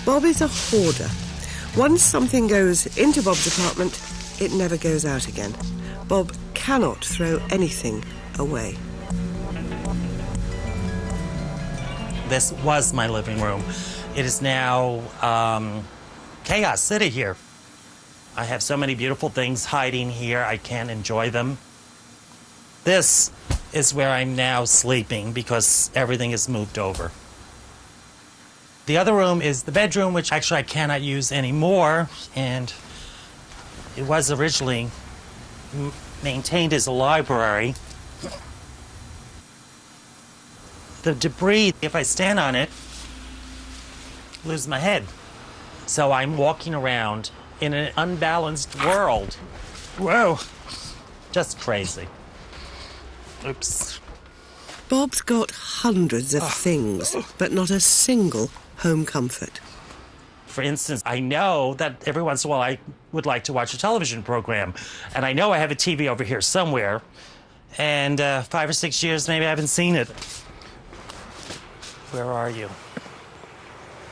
Bob is a hoarder. Once something goes into Bob's apartment, it never goes out again. Bob cannot throw anything away. This was my living room. It is now chaos city here. I have so many beautiful things hiding here. I can't enjoy them. This is where I'm now sleeping because everything is moved over. The other room is the bedroom, which actually I cannot use anymore, and it was originally maintained as a library. The debris, if I stand on it, lose my head. So I'm walking around in an unbalanced world. Whoa, just crazy. Oops. Bob's got hundreds of things, but not a single home comfort. For instance, I know that every once in a while I would like to watch a television program, and I know I have a TV over here somewhere, and 5 or 6 years maybe I haven't seen it. Where are you?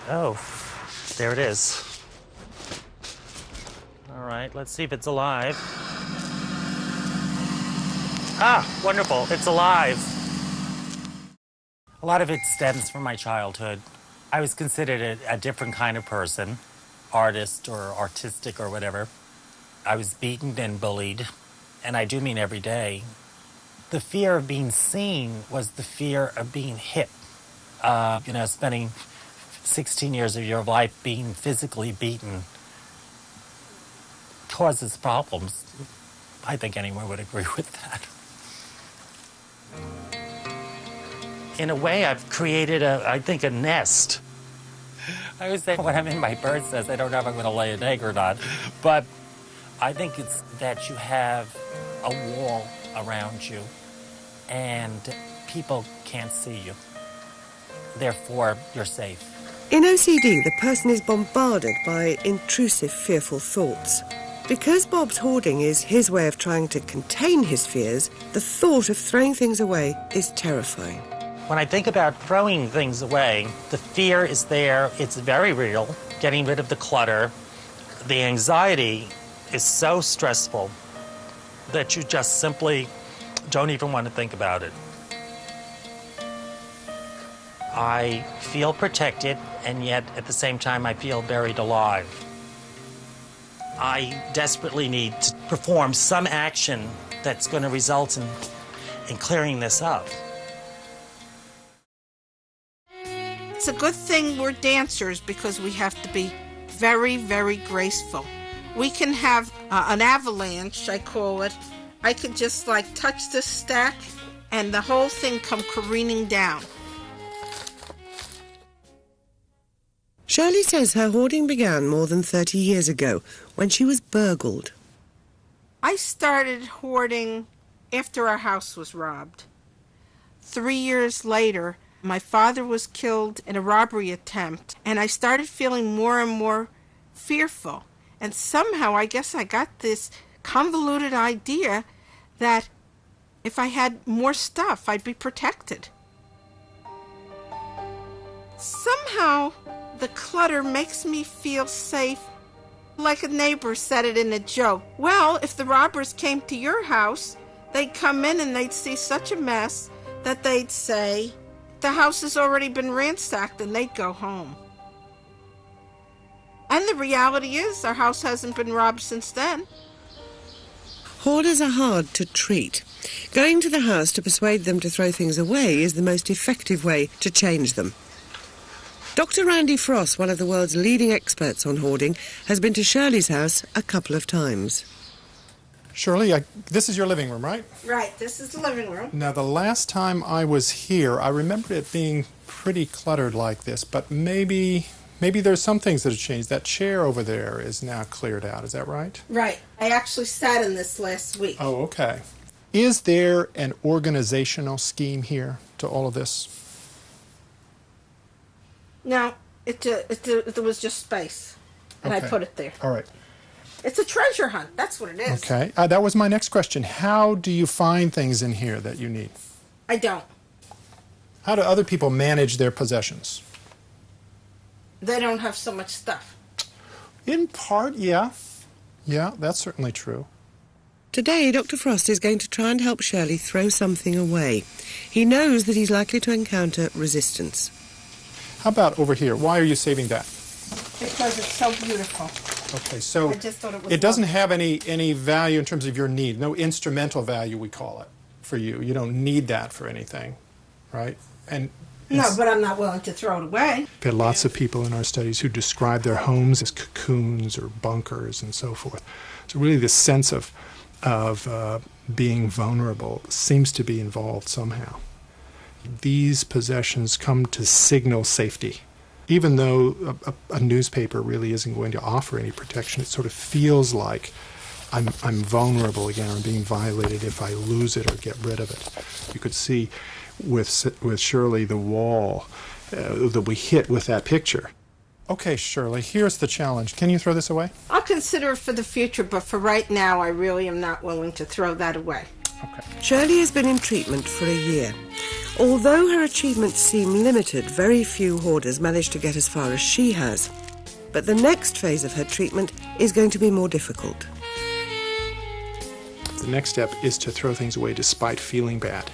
Oh, there it is. All right, let's see if it's alive. Ah, wonderful, it's alive. A lot of it stems from my childhood. I was considered a different kind of person, artist or artistic or whatever. I was beaten and bullied, and I do mean every day. The fear of being seen was the fear of being hit. Spending 16 years of your life being physically beaten causes problems. I think anyone would agree with that. In a way, I've created a nest. I always say when I'm in my bird's nest, I don't know if I'm going to lay an egg or not. But I think it's that you have a wall around you and people can't see you. Therefore, you're safe. In OCD, the person is bombarded by intrusive, fearful thoughts. Because Bob's hoarding is his way of trying to contain his fears, the thought of throwing things away is terrifying. When I think about throwing things away, the fear is there. It's very real. Getting rid of the clutter. The anxiety is so stressful that you just simply don't even want to think about it. I feel protected, and yet at the same time I feel buried alive. I desperately need to perform some action that's going to result in clearing this up. It's a good thing we're dancers because we have to be very, very graceful. We can have an avalanche, I call it. I could just touch this stack and the whole thing come careening down. Shirley says her hoarding began more than 30 years ago when she was burgled. I started hoarding after our house was robbed. 3 years later, my father was killed in a robbery attempt, and I started feeling more and more fearful. And somehow I guess I got this convoluted idea that if I had more stuff, I'd be protected. Somehow the clutter makes me feel safe. Like a neighbor said it in a joke. Well, if the robbers came to your house, they'd come in and they'd see such a mess that they'd say, the house has already been ransacked, and they'd go home. And the reality is, our house hasn't been robbed since then. Hoarders are hard to treat. Going to the house to persuade them to throw things away is the most effective way to change them. Dr. Randy Frost, one of the world's leading experts on hoarding, has been to Shirley's house a couple of times. Shirley, this is your living room, right? Right, this is the living room. Now, the last time I was here, I remember it being pretty cluttered like this, but maybe there's some things that have changed. That chair over there is now cleared out, is that right? Right. I actually sat in this last week. Oh, okay. Is there an organizational scheme here to all of this? No, it was just space, and Okay. I put it there. All right. It's a treasure hunt. That's what it is. Okay. That was my next question. How do you find things in here that you need? I don't. How do other people manage their possessions? They don't have so much stuff. In part, yeah. Yeah, that's certainly true. Today, Dr. Frost is going to try and help Shirley throw something away. He knows that he's likely to encounter resistance. How about over here? Why are you saving that? Because it's so beautiful. Okay, so I just thought it was it doesn't lovely. have any value in terms of your need. No instrumental value, we call it, for you. You don't need that for anything, right? And No, but I'm not willing to throw it away. we've had lots of people in our studies who describe their homes as cocoons or bunkers and so forth. So really the sense of being vulnerable seems to be involved somehow. These possessions come to signal safety. Even though a newspaper really isn't going to offer any protection, it sort of feels like I'm vulnerable again, or I'm being violated if I lose it or get rid of it. You could see with Shirley the wall that we hit with that picture. Okay, Shirley, here's the challenge. Can you throw this away? I'll consider it for the future, but for right now, I really am not willing to throw that away. Okay. Shirley has been in treatment for a year. Although her achievements seem limited, very few hoarders manage to get as far as she has. But the next phase of her treatment is going to be more difficult. The next step is to throw things away despite feeling bad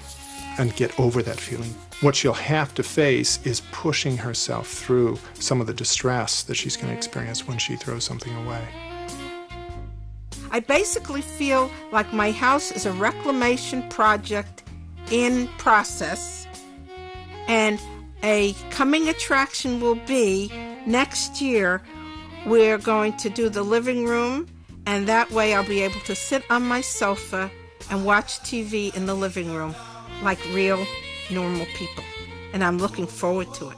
and get over that feeling. What she'll have to face is pushing herself through some of the distress that she's going to experience when she throws something away. I basically feel like my house is a reclamation project in process, and a coming attraction will be next year we're going to do the living room, and that way I'll be able to sit on my sofa and watch TV in the living room like real normal people, and I'm looking forward to it.